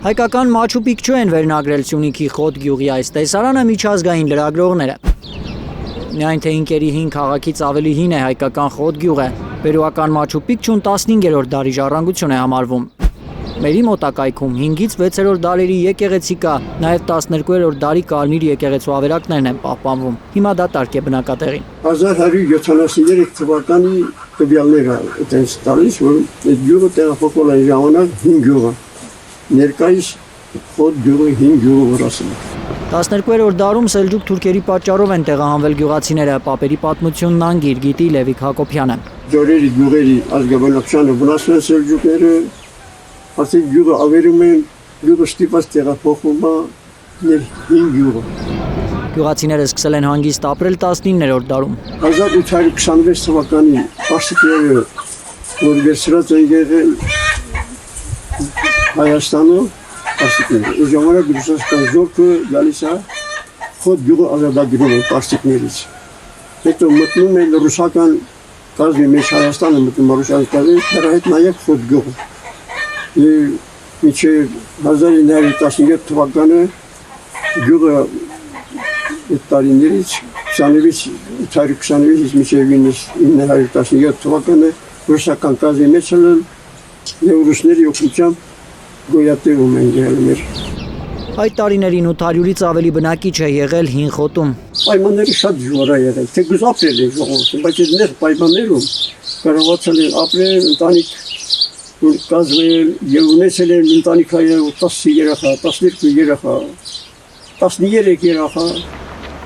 Հայկական Մաչու Պիկչու են վերնագրել Սյունիքի Խոտ գյուղի այս տեսարանը միջազգային լրագրողները։ Միայն թե ինկերի հին քաղաքից ավելի հին է հայկական Խոտ գյուղը, պերուական Մաչու Պիկչուն 15-րդ դարի ժառանգություն է համարվում։ Մերի մոտակայքում 5-ից 6-րդ դարերի եկեղեցի կա, նաև 12-րդ դարի կարմիր եկեղեցու ավերակներն են պահպանվում։ Հիմա դատարկ է բնակատեղին։ 1173 թվականի տվյալները այդպես տալիս, որ այդ գյուղը տեղափոխվել է ժամանակ 5 գյուղը։ Ներկայիս Խոտ գյուղը 5 գյուղը որ ասում է։ 12-րդ դարում սելջուկ թուրքերի պատճառով են տեղահանվել գյուղացիները, պապերի պատմությունն անգիր գիտի Լևիկ Հակոբյանը։ Ձորերի գյուղերի ազգաբնակչությանը վնասել են սելջուկները, ասել գյուղը ավերում են, գյուղը ստիպված տեղափոխվում է 5 գյուղը։ Գյուղացիները սկսել են հանգիստ ապրել 19-րդ դարում։ 1826 թվականի պարսիկները, որ վերցրած են եղել Հայաստանը, պարսիկները, այս ժամանակ ռուսական զորքը գալիս է Խոտ գյուղը ազատագրում են պարսիկներից։ Հետո մտնում են ռուսական կազմի մեջ Հայաստանը, մտնում ռուսական կազմի, հեռահետ նաև Խոտ գյուղը։ Մինչև 1917 թվականը գյուղը այդ տարիներից 820-ից մինչև 1917 թվականը ռուսական կազմի մեջ են և ռուսների օգնությամբ գոյատևում են եղել մեր։ Այդ տարիներին 800-ից ավելի բնակիչ է եղել հին Խոտում։ Պայմանները շատ դժվար է եղել, թեկուզ ապրել են ժողովուրդը, բայց այդ նեղ պայմաններում կարողացել են ապրել, ընտանիք կազմել և ունեցել են ընտանիքային 10 երեխա, 12 երեխա, 13 երեխա։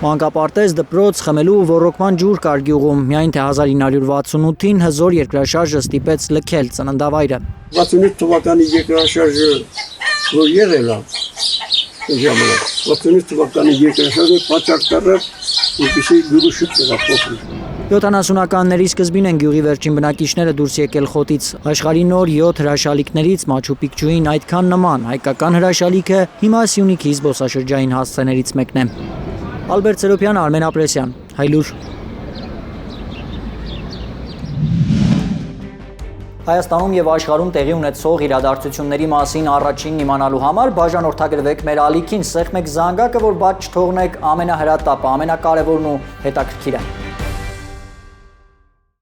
Մանկապարտեզ, դպրոց, խմելու ու ոռոգման ջուր կար գյուղում, միայն թե 1968-ին հզոր երկրաշարժը ստիպեց լքել ծննդավայրը։ 68 թվականի երկրաշարժը որ եղել է ժամանակ, 68 թվականի երկրաշարժը պատճառ կառավ, որպեսզի գյուղը շուտ տեղափոխվի։ 70-ականների սկզբին են գյուղի վերջին բնակիչները դուրս եկել Խոտից։ Աշխարհի նոր 7 հրաշալիքներից Մաչու Պիկչուին այդքան նման հայկական հրաշալիքը հիմա Սյունիքի զբոսաշրջային հասցեներից մեկն է։ Ալբերտ Սերոբյան, Արմեն Ապրեսյան, Հայլուր։ Հայաստանում եւ աշխարհում տեղի ունեցող իրադարձությունների մասին առաջինն իմանալու համար բաժանորդագրվեք մեր ալիքին, սեղմեք զանգակը, որ բաց չթողնեք ամենահրատապը, ամենակարևորն ու հետաքրքիրը։